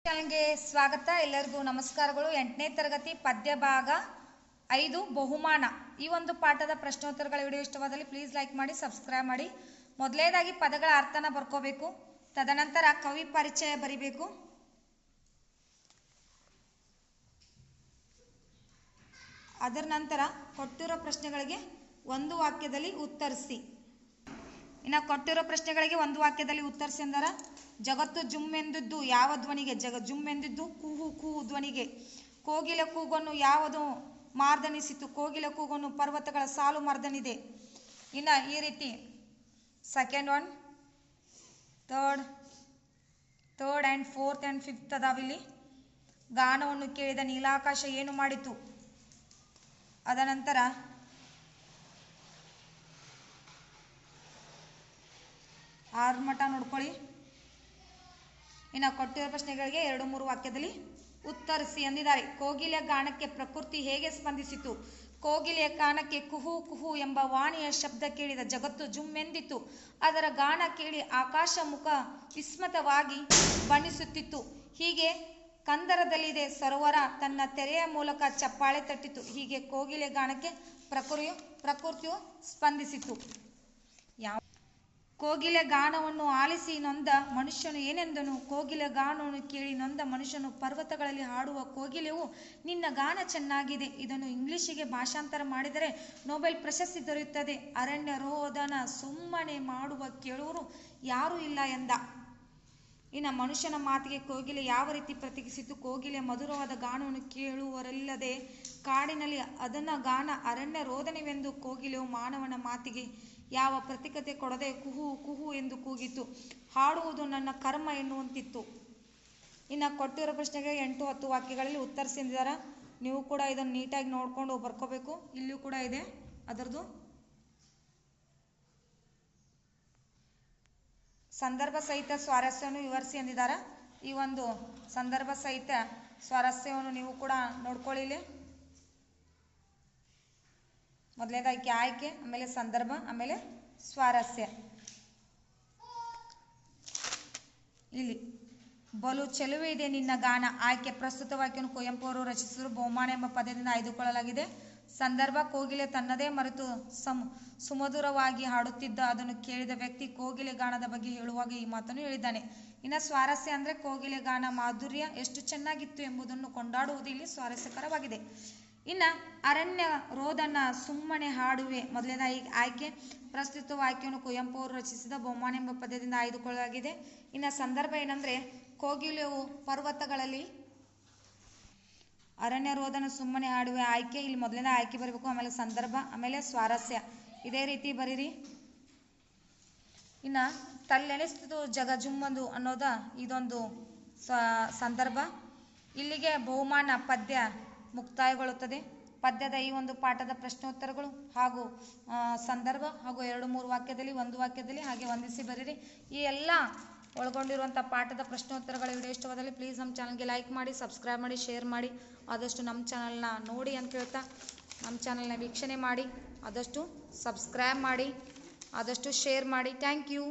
ಚಾನಲ್ಗೆ ಸ್ವಾಗತ. ಎಲ್ಲರಿಗೂ ನಮಸ್ಕಾರಗಳು. 8ನೇ ತರಗತಿ ಪದ್ಯ ಭಾಗ 5 ಬಹುಮಾನ ಈ ಒಂದು ಪಾಠದ ಪ್ರಶ್ನೋತ್ತರಗಳ ವಿಡಿಯೋ ಇಷ್ಟವಾದಲ್ಲಿ ಪ್ಲೀಸ್ ಲೈಕ್ ಮಾಡಿ, ಸಬ್ಸ್ಕ್ರೈಬ್ ಮಾಡಿ. ಮೊದಲನೇದಾಗಿ ಪದಗಳ ಅರ್ಥನ ಬರ್ಕೋಬೇಕು. ತದನಂತರ ಕವಿ ಪರಿಚಯ ಬರಿಬೇಕು. ಅದರ ನಂತರ ಕೊಟ್ಟಿರೋ ಪ್ರಶ್ನೆಗಳಿಗೆ ಒಂದು ವಾಕ್ಯದಲ್ಲಿ ಉತ್ತರಿಸಿ. ಇನ್ನು ಕೊಟ್ಟಿರೋ ಪ್ರಶ್ನೆಗಳಿಗೆ ಒಂದು ವಾಕ್ಯದಲ್ಲಿ ಉತ್ತರಿಸಿ ಎಂದರ ಜಗತ್ತು ಜುಮ್ಮೆಂದಿದ್ದು ಯಾವ ಧ್ವನಿಗೆ? ಜುಮ್ಮೆಂದಿದ್ದು ಕೂಹು ಕೂಹು ಧ್ವನಿಗೆ. ಕೋಗಿಲೆ ಕೂಗನ್ನು ಯಾವುದು ಮಾರ್ದನಿಸಿತು? ಕೋಗಿಲೆ ಕೂಗನ್ನು ಪರ್ವತಗಳ ಸಾಲು ಮರ್ದನಿದೆ. ಇನ್ನು ಈ ರೀತಿ second one, third and fourth and fifth ಅದಾವಿಲ್ಲಿ. ಗಾನವನ್ನು ಕೇಳಿದ ನೀಲಾಕಾಶ ಏನು ಮಾಡಿತು? ಅದನಂತರ ಆರ್ಮಠ ನೋಡ್ಕೊಳ್ಳಿ. ಇನ್ನು ಕೊಟ್ಟಿರೋ ಪ್ರಶ್ನೆಗಳಿಗೆ 2-3 ವಾಕ್ಯದಲ್ಲಿ ಉತ್ತರಿಸಿ ಎಂದಿದ್ದಾರೆ. ಕೋಗಿಲೆಯ ಗಾನಕ್ಕೆ ಪ್ರಕೃತಿ ಹೇಗೆ ಸ್ಪಂದಿಸಿತು? ಕೋಗಿಲೆಯ ಗಾನಕ್ಕೆ ಕುಹು ಕುಹು ಎಂಬ ವಾಣಿಯ ಶಬ್ದ ಕೇಳಿದ ಜಗತ್ತು ಜುಮ್ಮೆಂದಿತು. ಅದರ ಗಾನ ಕೇಳಿ ಆಕಾಶ ಮುಖ ವಿಸ್ಮಿತವಾಗಿ ಬಣ್ಣಿಸುತ್ತಿತ್ತು. ಹೀಗೆ ಕಂದರದಲ್ಲಿದೆ ಸರೋವರ ತನ್ನ ತೆರೆಯ ಮೂಲಕ ಚಪ್ಪಾಳೆ ತಟ್ಟಿತು. ಹೀಗೆ ಕೋಗಿಲೆ ಗಾನಕ್ಕೆ ಪ್ರಕೃತಿಯು ಸ್ಪಂದಿಸಿತು. ಕೋಗಿಲೆ ಗಾನವನ್ನು ಆಲಿಸಿ ನೊಂದ ಮನುಷ್ಯನು ಏನೆಂದನು? ಕೋಗಿಲೆ ಗಾನವನ್ನು ಕೇಳಿ ನೊಂದ ಮನುಷ್ಯನು, ಪರ್ವತಗಳಲ್ಲಿ ಹಾಡುವ ಕೋಗಿಲೆಯು ನಿನ್ನ ಗಾನ ಚೆನ್ನಾಗಿದೆ, ಇದನ್ನು ಇಂಗ್ಲಿಷಿಗೆ ಭಾಷಾಂತರ ಮಾಡಿದರೆ ನೊಬೆಲ್ ಪ್ರಶಸ್ತಿ ದೊರೆಯುತ್ತದೆ. ಅರಣ್ಯ ರೋದನ ಸುಮ್ಮನೆ ಮಾಡುವ ಕೇಳುವರು ಯಾರೂ ಇಲ್ಲ ಎಂದ. ಇನ್ನು ಮನುಷ್ಯನ ಮಾತಿಗೆ ಕೋಗಿಲೆ ಯಾವ ರೀತಿ ಪ್ರತಿಕ್ರಿಯಿಸಿತು? ಕೋಗಿಲೆ ಮಧುರವಾದ ಗಾನವನ್ನು ಕೇಳುವರಿಲ್ಲದೆ ಕಾಡಿನಲ್ಲಿ ಅದನ್ನ ಗಾನ ಅರಣ್ಯ ರೋದನವೆಂದು ಕೋಗಿಲೆಯು ಮಾನವನ ಮಾತಿಗೆ ಯಾವ ಪ್ರತಿಕ್ರಿಯೆ ಕೊಡದೆ ಕುಹು ಕುಹು ಎಂದು ಕೂಗಿತು. ಹಾಡುವುದು ನನ್ನ ಕರ್ಮ ಎನ್ನುವಂತಿತ್ತು. ಇನ್ನು ಕೊಟ್ಟಿರೋ ಪ್ರಶ್ನೆಗೆ 8-10 ವಾಕ್ಯಗಳಲ್ಲಿ ಉತ್ತರಿಸಿದ್ದಾರೆ. ನೀವು ಕೂಡ ಇದನ್ನು ನೀಟಾಗಿ ನೋಡಿಕೊಂಡು ಬರ್ಕೋಬೇಕು. ಇಲ್ಲಿಯೂ ಕೂಡ ಇದೆ ಅದರದ್ದು. ಸಂದರ್ಭ ಸಹಿತ ಸ್ವಾರಸ್ಯವನ್ನು ವಿವರಿಸಿ ಎಂದಿದ್ದಾರೆ. ಈ ಒಂದು ಸಂದರ್ಭ ಸಹಿತ ಸ್ವಾರಸ್ಯವನ್ನು ನೀವು ಕೂಡ ನೋಡ್ಕೊಳ್ಳಿ. ಇಲ್ಲಿ ಮೊದಲನೇದಾಗಿ ಆಯ್ಕೆ, ಆಮೇಲೆ ಸಂದರ್ಭ, ಆಮೇಲೆ ಸ್ವಾರಸ್ಯ. ಇಲ್ಲಿ ಬಲು ಚೆಲುವೆ ಇದೆ ನಿನ್ನ ಗಾನ. ಆಯ್ಕೆ ಪ್ರಸ್ತುತ ವಾಕ್ಯವನ್ನು ಕುವೆಂಪು ಅವರು ರಚಿಸಿದರು. ಬಹುಮಾನ ಎಂಬ ಪದದಿಂದ ಆಯ್ದುಕೊಳ್ಳಲಾಗಿದೆ. ಸಂದರ್ಭ ಕೋಗಿಲೆ ತನ್ನದೇ ಮರೆತು ಸುಮಧುರವಾಗಿ ಹಾಡುತ್ತಿದ್ದ. ಅದನ್ನು ಕೇಳಿದ ವ್ಯಕ್ತಿ ಕೋಗಿಲೆ ಗಾನದ ಬಗ್ಗೆ ಹೇಳುವಾಗ ಈ ಮಾತನ್ನು ಹೇಳಿದ್ದಾನೆ. ಇನ್ನು ಸ್ವಾರಸ್ಯ ಅಂದರೆ ಕೋಗಿಲೆ ಗಾನ ಮಾಧುರ್ಯ ಎಷ್ಟು ಚೆನ್ನಾಗಿತ್ತು ಎಂಬುದನ್ನು ಕೊಂಡಾಡುವುದು ಇಲ್ಲಿ ಸ್ವಾರಸ್ಯಕರವಾಗಿದೆ. ಇನ್ನು ಅರಣ್ಯ ರೋದನ ಸುಮ್ಮನೆ ಹಾಡುವೆ. ಮೊದಲನೇದಾಗಿ ಆಯ್ಕೆ ಪ್ರಸ್ತುತ ವಾಕ್ಯವನ್ನು ಕುವೆಂಪು ಅವರು ರಚಿಸಿದ. ಬಹುಮಾನ ಎಂಬ ಪದದಿಂದ ಆಯ್ದುಕೊಳ್ಳಲಾಗಿದೆ. ಇನ್ನು ಸಂದರ್ಭ ಏನಂದರೆ ಕೋಗಿಲೆಯು ಪರ್ವತಗಳಲ್ಲಿ ಅರಣ್ಯ ರೋದನ ಸುಮ್ಮನೆ ಹಾಡುವೆ. ಆಯ್ಕೆ ಇಲ್ಲಿ ಮೊದಲನೇ ಆಯ್ಕೆ ಬರಬೇಕು, ಆಮೇಲೆ ಸಂದರ್ಭ, ಆಮೇಲೆ ಸ್ವಾರಸ್ಯ. ಇದೇ ರೀತಿ ಬರೀರಿ. ಇನ್ನು ತಲ್ಲೆಣಿಸ್ತು ಜಗ ಜುಮ್ಮಂದು ಅನ್ನೋದ ಇದೊಂದು ಸಂದರ್ಭ. ಇಲ್ಲಿಗೆ ಬಹುಮಾನ ಪದ್ಯ ಮುಕ್ತಾಯಗೊಳ್ಳುತ್ತದೆ. ಪದ್ಯದ ಈ ಒಂದು ಪಾಠದ ಪ್ರಶ್ನೋತ್ತರಗಳು ಹಾಗೂ ಸಂದರ್ಭ ಹಾಗೂ 2-3 ವಾಕ್ಯದಲ್ಲಿ, ಒಂದು ವಾಕ್ಯದಲ್ಲಿ ಹಾಗೆ ಹೊಂದಿಸಿ ಬರೀರಿ. ಈ ಎಲ್ಲ ಒಳಗೊಂಡಿರುವಂಥ ಪಾಠದ ಪ್ರಶ್ನೋತ್ತರಗಳ ವಿಡಿಯೋ ಇಷ್ಟವಾದಲ್ಲಿ ಪ್ಲೀಸ್ ನಮ್ಮ ಚಾನಲ್ಗೆ ಲೈಕ್ ಮಾಡಿ, ಸಬ್ಸ್ಕ್ರೈಬ್ ಮಾಡಿ, ಶೇರ್ ಮಾಡಿ. ಆದಷ್ಟು ನಮ್ಮ ಚಾನಲ್ನ ನೋಡಿ ಅಂತ ಕೇಳ್ತಾ ನಮ್ಮ ಚಾನಲ್ನ ವೀಕ್ಷಣೆ ಮಾಡಿ, ಆದಷ್ಟು ಸಬ್ಸ್ಕ್ರೈಬ್ ಮಾಡಿ, ಆದಷ್ಟು ಶೇರ್ ಮಾಡಿ. Thank you.